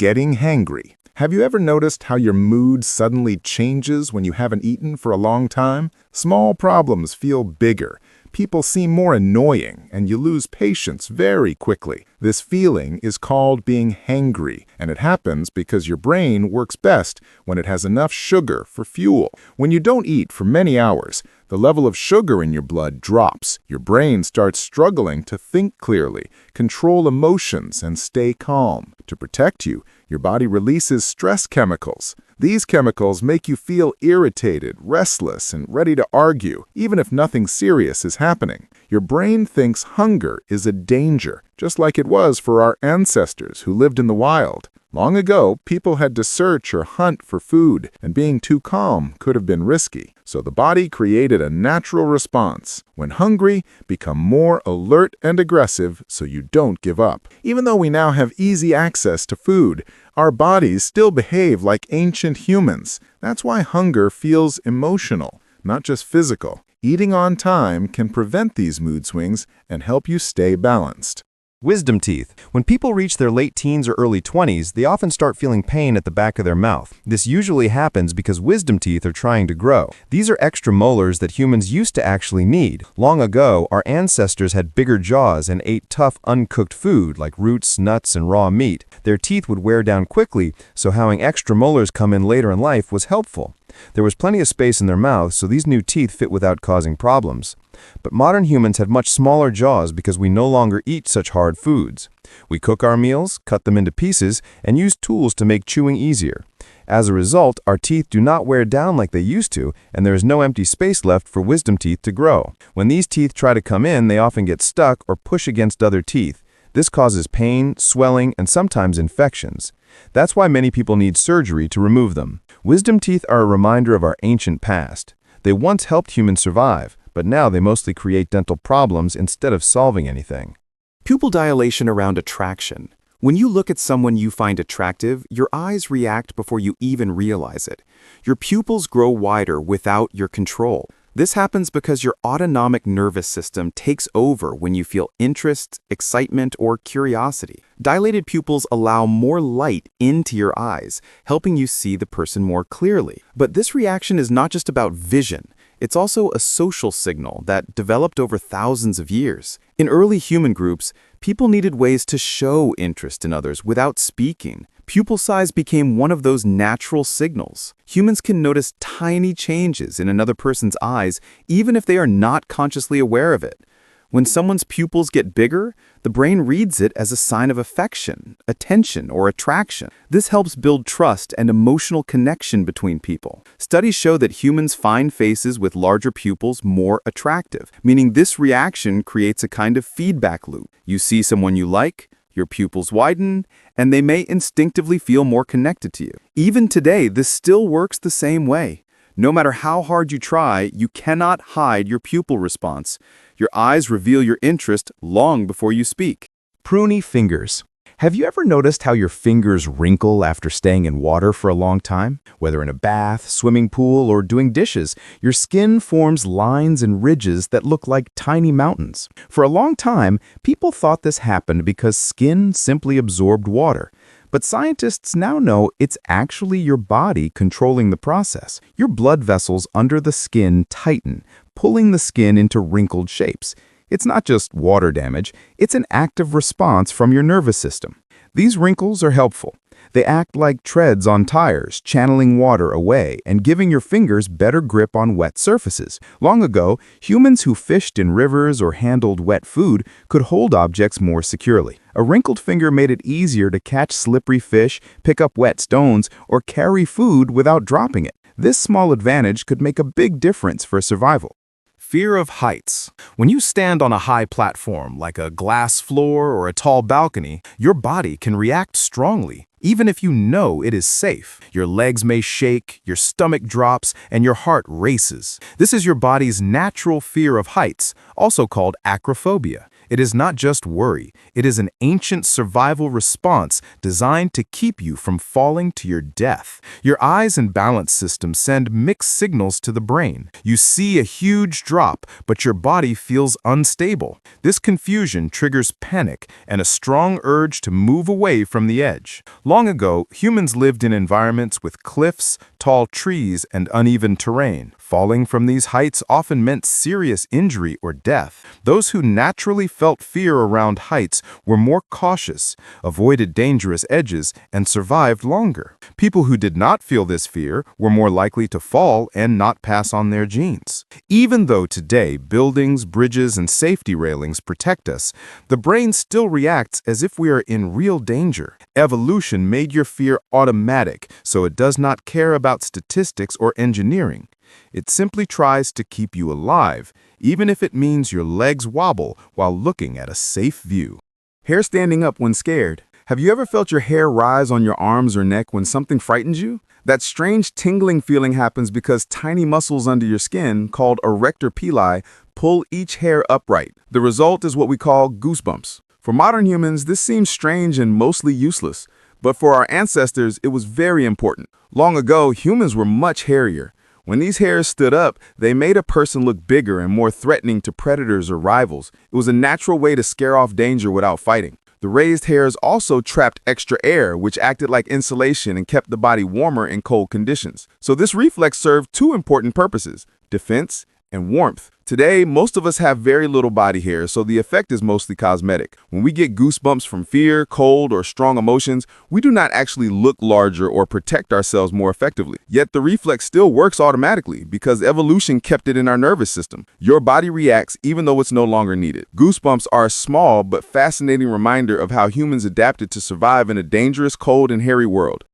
getting hangry. Have you ever noticed how your mood suddenly changes when you haven't eaten for a long time? Small problems feel bigger. People seem more annoying, and you lose patience very quickly. This feeling is called being hangry, and it happens because your brain works best when it has enough sugar for fuel. When you don't eat for many hours, the level of sugar in your blood drops. Your brain starts struggling to think clearly, control emotions, and stay calm. To protect you, your body releases stress chemicals. These chemicals make you feel irritated, restless, and ready to argue, even if nothing serious is happening. Your brain thinks hunger is a danger, just like it was for our ancestors who lived in the wild. Long ago, people had to search or hunt for food, and being too calm could have been risky. So the body created a natural response. When hungry, become more alert and aggressive so you don't give up. Even though we now have easy access to food, our bodies still behave like ancient humans. That's why hunger feels emotional, not just physical. Eating on time can prevent these mood swings and help you stay balanced. Wisdom teeth. When people reach their late teens or early 20s, they often start feeling pain at the back of their mouth. This usually happens because wisdom teeth are trying to grow. These are extra molars that humans used to actually need. Long ago, our ancestors had bigger jaws and ate tough, uncooked food like roots, nuts, and raw meat. Their teeth would wear down quickly, so having extra molars come in later in life was helpful. There was plenty of space in their mouths, so these new teeth fit without causing problems. But modern humans have much smaller jaws because we no longer eat such hard foods. We cook our meals, cut them into pieces, and use tools to make chewing easier. As a result, our teeth do not wear down like they used to, and there is no empty space left for wisdom teeth to grow. When these teeth try to come in, they often get stuck or push against other teeth. This causes pain, swelling, and sometimes infections. That's why many people need surgery to remove them. Wisdom teeth are a reminder of our ancient past. They once helped humans survive, but now they mostly create dental problems instead of solving anything. Pupil dilation around attraction. When you look at someone you find attractive, your eyes react before you even realize it. Your pupils grow wider without your control. This happens because your autonomic nervous system takes over when you feel interest, excitement, or curiosity. Dilated pupils allow more light into your eyes, helping you see the person more clearly. But this reaction is not just about vision. It's also a social signal that developed over thousands of years. In early human groups, people needed ways to show interest in others without speaking. Pupil size became one of those natural signals. Humans can notice tiny changes in another person's eyes even if they are not consciously aware of it. When someone's pupils get bigger, the brain reads it as a sign of affection, attention, or attraction. This helps build trust and emotional connection between people. Studies show that humans find faces with larger pupils more attractive, meaning this reaction creates a kind of feedback loop. You see someone you like, your pupils widen, and they may instinctively feel more connected to you. Even today, this still works the same way. No matter how hard you try, you cannot hide your pupil response. Your eyes reveal your interest long before you speak. Pruney Fingers. Have you ever noticed how your fingers wrinkle after staying in water for a long time? Whether in a bath, swimming pool, or doing dishes, your skin forms lines and ridges that look like tiny mountains. For a long time, people thought this happened because skin simply absorbed water. But scientists now know it's actually your body controlling the process. Your blood vessels under the skin tighten, pulling the skin into wrinkled shapes. It's not just water damage, it's an active response from your nervous system. These wrinkles are helpful. They act like treads on tires, channeling water away and giving your fingers better grip on wet surfaces. Long ago, humans who fished in rivers or handled wet food could hold objects more securely. A wrinkled finger made it easier to catch slippery fish, pick up wet stones, or carry food without dropping it. This small advantage could make a big difference for survival. Fear of heights. When you stand on a high platform, like a glass floor or a tall balcony, your body can react strongly, even if you know it is safe. Your legs may shake, your stomach drops, and your heart races. This is your body's natural fear of heights, also called acrophobia. It is not just worry, it is an ancient survival response designed to keep you from falling to your death. Your eyes and balance system send mixed signals to the brain. You see a huge drop, but your body feels unstable. This confusion triggers panic and a strong urge to move away from the edge. Long ago, humans lived in environments with cliffs, tall trees, and uneven terrain. Falling from these heights often meant serious injury or death. Those who naturally felt fear around heights were more cautious, avoided dangerous edges, and survived longer. People who did not feel this fear were more likely to fall and not pass on their genes. Even though today buildings, bridges, and safety railings protect us, the brain still reacts as if we are in real danger. Evolution made your fear automatic, so it does not care about statistics or engineering. It simply tries to keep you alive, even if it means your legs wobble while looking at a safe view. Hair standing up when scared. Have you ever felt your hair rise on your arms or neck when something frightens you? That strange tingling feeling happens because tiny muscles under your skin, called erector pili, pull each hair upright. The result is what we call goosebumps. For modern humans, this seems strange and mostly useless, but for our ancestors, it was very important. Long ago, humans were much hairier. When these hairs stood up, they made a person look bigger and more threatening to predators or rivals. It was a natural way to scare off danger without fighting. The raised hairs also trapped extra air, which acted like insulation and kept the body warmer in cold conditions. So this reflex served two important purposes: defense and warmth. Today, most of us have very little body hair, so the effect is mostly cosmetic. When we get goosebumps from fear, cold, or strong emotions, we do not actually look larger or protect ourselves more effectively. Yet the reflex still works automatically because evolution kept it in our nervous system. Your body reacts even though it's no longer needed. Goosebumps are a small but fascinating reminder of how humans adapted to survive in a dangerous, cold, and hairy world.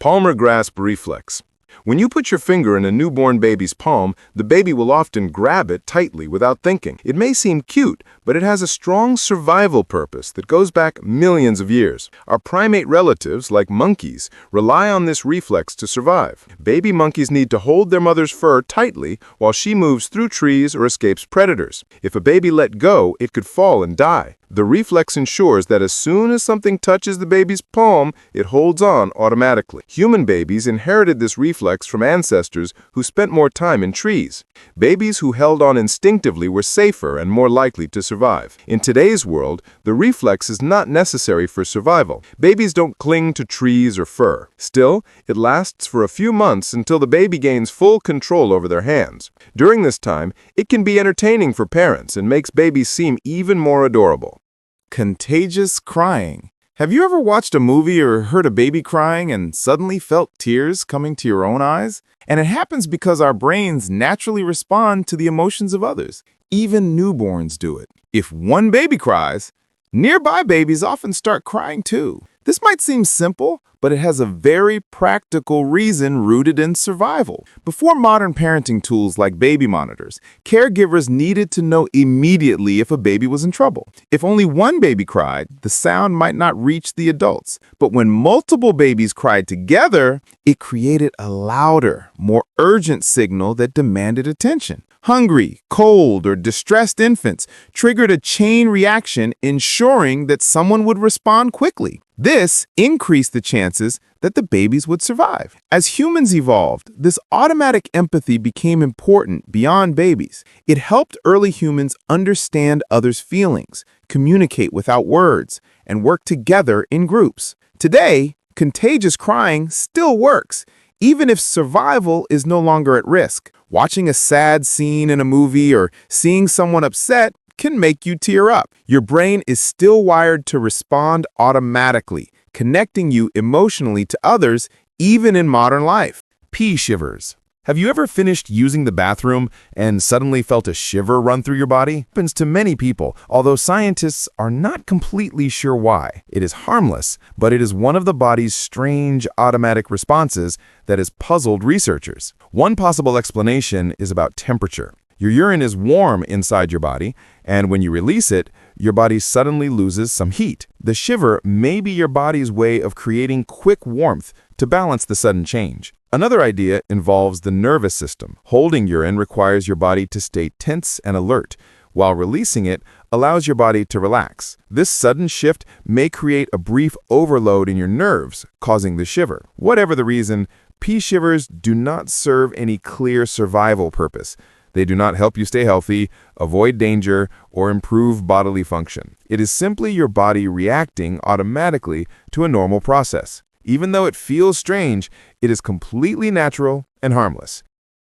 Palmar grasp reflex. When you put your finger in a newborn baby's palm, the baby will often grab it tightly without thinking. It may seem cute, but it has a strong survival purpose that goes back millions of years. Our primate relatives, like monkeys, rely on this reflex to survive. Baby monkeys need to hold their mother's fur tightly while she moves through trees or escapes predators. If a baby let go, it could fall and die. The reflex ensures that as soon as something touches the baby's palm, it holds on automatically. Human babies inherited this reflex from ancestors who spent more time in trees. Babies who held on instinctively were safer and more likely to survive. In today's world, the reflex is not necessary for survival. Babies don't cling to trees or fur. Still, it lasts for a few months until the baby gains full control over their hands. During this time, it can be entertaining for parents and makes babies seem even more adorable. Contagious crying. Have you ever watched a movie or heard a baby crying and suddenly felt tears coming to your own eyes? And it happens because our brains naturally respond to the emotions of others. Even newborns do it. If one baby cries, nearby babies often start crying too. This might seem simple, but it has a very practical reason rooted in survival. Before modern parenting tools like baby monitors, caregivers needed to know immediately if a baby was in trouble. If only one baby cried, the sound might not reach the adults. But when multiple babies cried together, it created a louder, more urgent signal that demanded attention. Hungry, cold, or distressed infants triggered a chain reaction, ensuring that someone would respond quickly. This increased the chances that the babies would survive. As humans evolved, this automatic empathy became important beyond babies. It helped early humans understand others' feelings, communicate without words, and work together in groups. Today, contagious crying still works, even if survival is no longer at risk. Watching a sad scene in a movie or seeing someone upset can make you tear up. Your brain is still wired to respond automatically, connecting you emotionally to others, even in modern life. Shivers. Have you ever finished using the bathroom and suddenly felt a shiver run through your body? It happens to many people, although scientists are not completely sure why. It is harmless, but it is one of the body's strange automatic responses that has puzzled researchers. One possible explanation is about temperature. Your urine is warm inside your body, and when you release it, your body suddenly loses some heat. The shiver may be your body's way of creating quick warmth to balance the sudden change. Another idea involves the nervous system. Holding urine requires your body to stay tense and alert, while releasing it allows your body to relax. This sudden shift may create a brief overload in your nerves, causing the shiver. Whatever the reason, pea shivers do not serve any clear survival purpose. They do not help you stay healthy, avoid danger, or improve bodily function. It is simply your body reacting automatically to a normal process. Even though it feels strange, it is completely natural and harmless.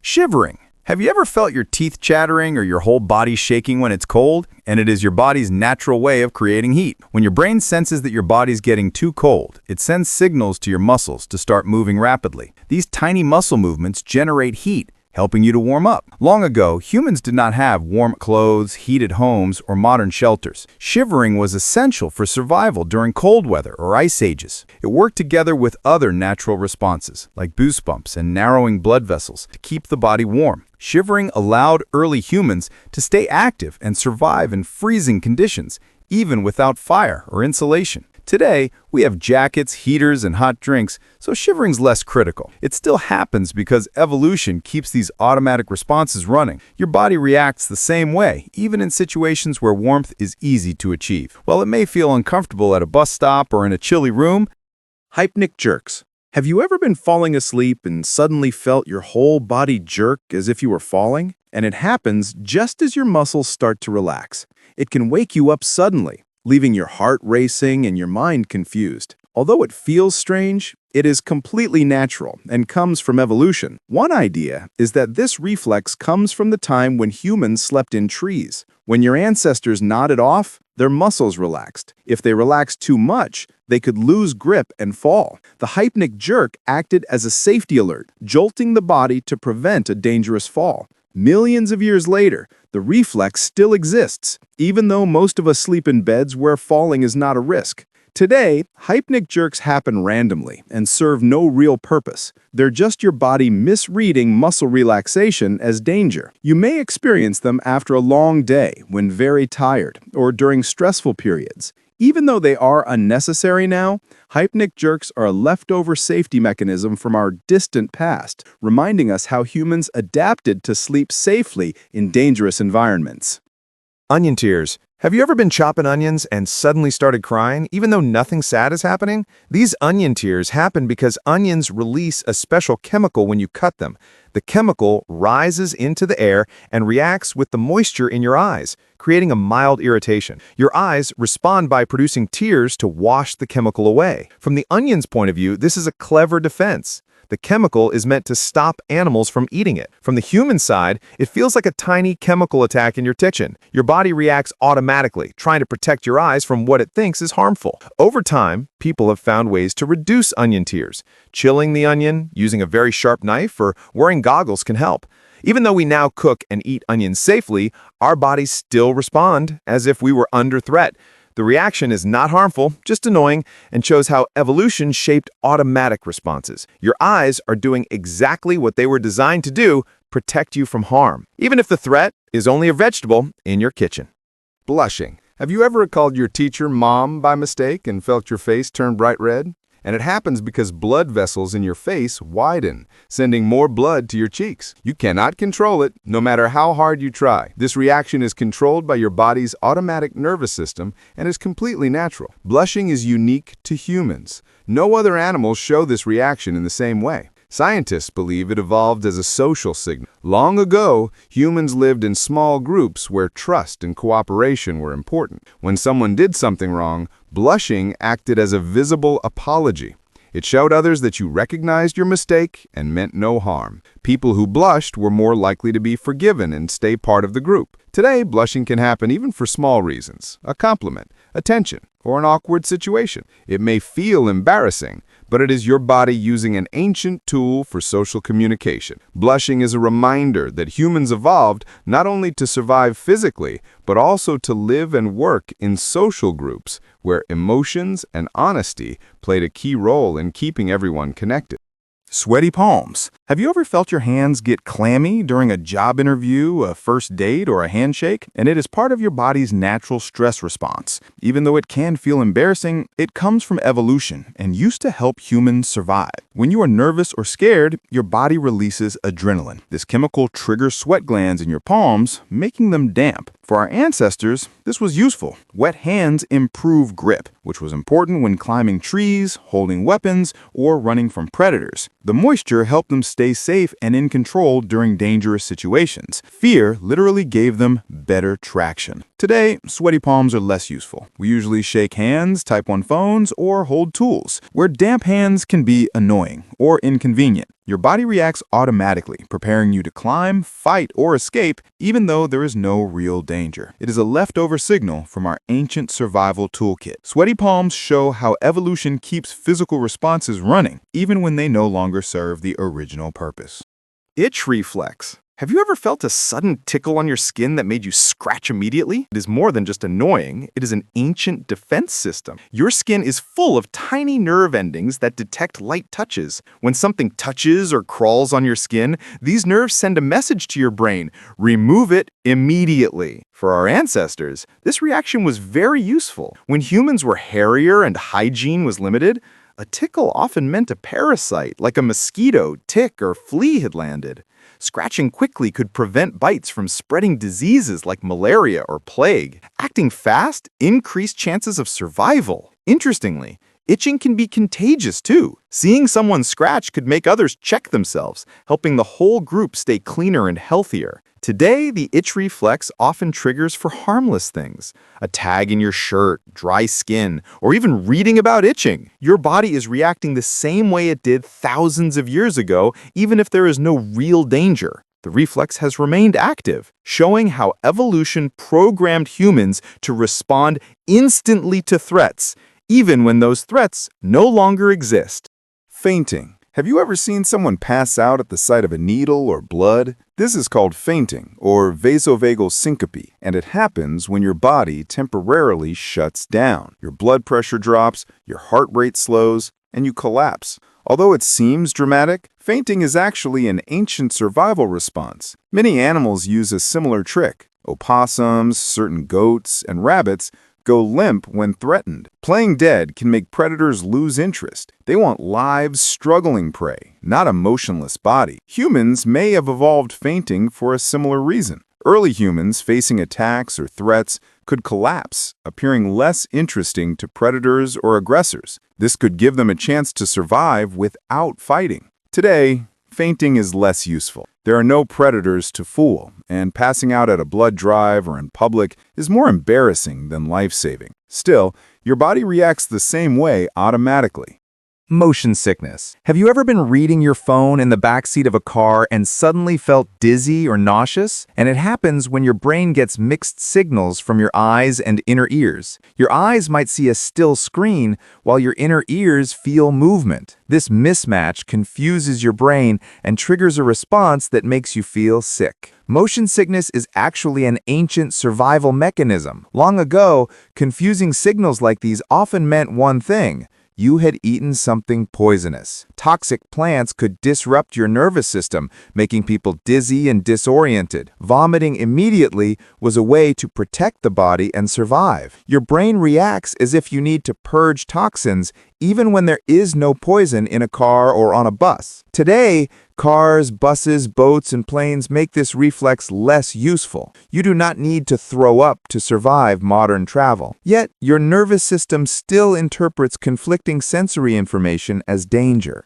Shivering. Have you ever felt your teeth chattering or your whole body shaking when it's cold? And it is your body's natural way of creating heat. When your brain senses that your body's getting too cold, it sends signals to your muscles to start moving rapidly. These tiny muscle movements generate heat, helping you to warm up. Long ago, humans did not have warm clothes, heated homes, or modern shelters. Shivering was essential for survival during cold weather or ice ages. It worked together with other natural responses, like goosebumps and narrowing blood vessels, to keep the body warm. Shivering allowed early humans to stay active and survive in freezing conditions, even without fire or insulation. Today, we have jackets, heaters, and hot drinks, so shivering's less critical. It still happens because evolution keeps these automatic responses running. Your body reacts the same way, even in situations where warmth is easy to achieve. While it may feel uncomfortable at a bus stop or in a chilly room, Hypnic Jerks. Have you ever been falling asleep and suddenly felt your whole body jerk as if you were falling? And it happens just as your muscles start to relax. It can wake you up suddenly, leaving your heart racing and your mind confused. Although it feels strange, it is completely natural and comes from evolution. One idea is that this reflex comes from the time when humans slept in trees. When your ancestors nodded off, their muscles relaxed. If they relaxed too much, they could lose grip and fall. The hypnic jerk acted as a safety alert, jolting the body to prevent a dangerous fall. Millions of years later, the reflex still exists, even though most of us sleep in beds where falling is not a risk. Today, hypnic jerks happen randomly and serve no real purpose. They're just your body misreading muscle relaxation as danger. You may experience them after a long day when very tired or during stressful periods. Even though they are unnecessary now, hypnic jerks are a leftover safety mechanism from our distant past, reminding us how humans adapted to sleep safely in dangerous environments. Onion tears. Have you ever been chopping onions and suddenly started crying, even though nothing sad is happening? These onion tears happen because onions release a special chemical when you cut them. The chemical rises into the air and reacts with the moisture in your eyes, creating a mild irritation. Your eyes respond by producing tears to wash the chemical away. From the onion's point of view, this is a clever defense. The chemical is meant to stop animals from eating it. From the human side, it feels like a tiny chemical attack in your kitchen. Your body reacts automatically, trying to protect your eyes from what it thinks is harmful. Over time, people have found ways to reduce onion tears. Chilling the onion, using a very sharp knife, or wearing goggles can help. Even though we now cook and eat onions safely, our bodies still respond as if we were under threat. The reaction is not harmful, just annoying, and shows how evolution shaped automatic responses. Your eyes are doing exactly what they were designed to do, protect you from harm, even if the threat is only a vegetable in your kitchen. Blushing. Have you ever called your teacher Mom by mistake and felt your face turn bright red? And it happens because blood vessels in your face widen, sending more blood to your cheeks. You cannot control it, no matter how hard you try. This reaction is controlled by your body's automatic nervous system and is completely natural. Blushing is unique to humans. No other animals show this reaction in the same way. Scientists believe it evolved as a social signal. Long ago, humans lived in small groups where trust and cooperation were important. When someone did something wrong, blushing acted as a visible apology. It showed others that you recognized your mistake and meant no harm. People who blushed were more likely to be forgiven and stay part of the group. Today, blushing can happen even for small reasons: a compliment, attention, or an awkward situation. It may feel embarrassing, but it is your body using an ancient tool for social communication. Blushing is a reminder that humans evolved not only to survive physically, but also to live and work in social groups where emotions and honesty played a key role in keeping everyone connected. Sweaty palms. Have you ever felt your hands get clammy during a job interview, a first date, or a handshake? And it is part of your body's natural stress response. Even though it can feel embarrassing, it comes from evolution and used to help humans survive. When you are nervous or scared, your body releases adrenaline. This chemical triggers sweat glands in your palms, making them damp. For our ancestors, this was useful. Wet hands improve grip, which was important when climbing trees, holding weapons, or running from predators. The moisture helped them stay safe and in control during dangerous situations. Fear literally gave them better traction. Today, sweaty palms are less useful. We usually shake hands, type on phones, or hold tools, where damp hands can be annoying or inconvenient. Your body reacts automatically, preparing you to climb, fight, or escape, even though there is no real danger. It is a leftover signal from our ancient survival toolkit. Sweaty palms show how evolution keeps physical responses running, even when they no longer serve the original purpose. Itch reflex. Have you ever felt a sudden tickle on your skin that made you scratch immediately? It is more than just annoying, it is an ancient defense system. Your skin is full of tiny nerve endings that detect light touches. When something touches or crawls on your skin, these nerves send a message to your brain: remove it immediately. For our ancestors, this reaction was very useful. When humans were hairier and hygiene was limited, a tickle often meant a parasite, like a mosquito, tick, or flea had landed. Scratching quickly could prevent bites from spreading diseases like malaria or plague. Acting fast increased chances of survival. Interestingly, itching can be contagious too. Seeing someone scratch could make others check themselves, helping the whole group stay cleaner and healthier. Today, the itch reflex often triggers for harmless things. A tag in your shirt, dry skin, or even reading about itching. Your body is reacting the same way it did thousands of years ago, even if there is no real danger. The reflex has remained active, showing how evolution programmed humans to respond instantly to threats, even when those threats no longer exist. Fainting. Have you ever seen someone pass out at the sight of a needle or blood? This is called fainting, or vasovagal syncope, and it happens when your body temporarily shuts down. Your blood pressure drops, your heart rate slows, and you collapse. Although it seems dramatic, fainting is actually an ancient survival response. Many animals use a similar trick. Opossums, certain goats, and rabbits go limp when threatened. Playing dead can make predators lose interest. They want live, struggling prey, not a motionless body. Humans may have evolved fainting for a similar reason. Early humans facing attacks or threats could collapse, appearing less interesting to predators or aggressors. This could give them a chance to survive without fighting. Today, fainting is less useful. There are no predators to fool, and passing out at a blood drive or in public is more embarrassing than life-saving. Still, your body reacts the same way automatically. Motion sickness. Have you ever been reading your phone in the backseat of a car and suddenly felt dizzy or nauseous? And it happens when your brain gets mixed signals from your eyes and inner ears. Your eyes might see a still screen while your inner ears feel movement. This mismatch confuses your brain and triggers a response that makes you feel sick. Motion sickness is actually an ancient survival mechanism. Long ago, confusing signals like these often meant one thing: you had eaten something poisonous. Toxic plants could disrupt your nervous system, making people dizzy and disoriented. Vomiting immediately was a way to protect the body and survive. Your brain reacts as if you need to purge toxins, even when there is no poison in a car or on a bus. Today, cars, buses, boats, and planes make this reflex less useful. You do not need to throw up to survive modern travel. Yet, your nervous system still interprets conflicting sensory information as danger.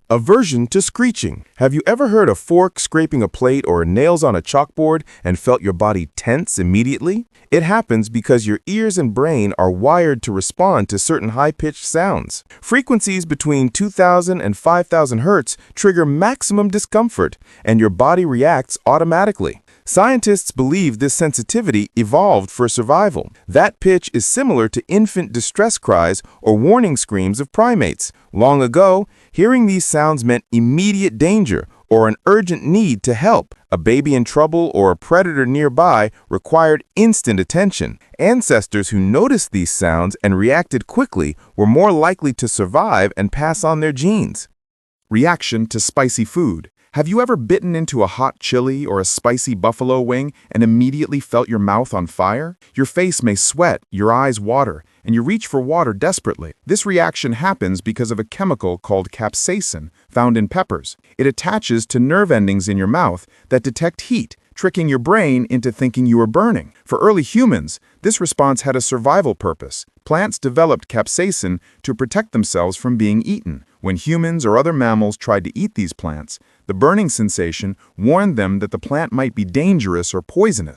Aversion to screeching. Have you ever heard a fork scraping a plate or nails on a chalkboard and felt your body tense immediately? It happens because your ears and brain are wired to respond to certain high-pitched sounds. Frequencies between 2,000 and 5,000 hertz trigger maximum discomfort, and your body reacts automatically. Scientists believe this sensitivity evolved for survival. That pitch is similar to infant distress cries or warning screams of primates. Long ago, hearing these sounds meant immediate danger or an urgent need to help. A baby in trouble or a predator nearby required instant attention. Ancestors who noticed these sounds and reacted quickly were more likely to survive and pass on their genes. Reaction to spicy food. Have you ever bitten into a hot chili or a spicy buffalo wing and immediately felt your mouth on fire? Your face may sweat, your eyes water, and you reach for water desperately. This reaction happens because of a chemical called capsaicin found in peppers. It attaches to nerve endings in your mouth that detect heat, tricking your brain into thinking you were burning. For early humans, this response had a survival purpose. Plants developed capsaicin to protect themselves from being eaten. When humans or other mammals tried to eat these plants, the burning sensation warned them that the plant might be dangerous or poisonous.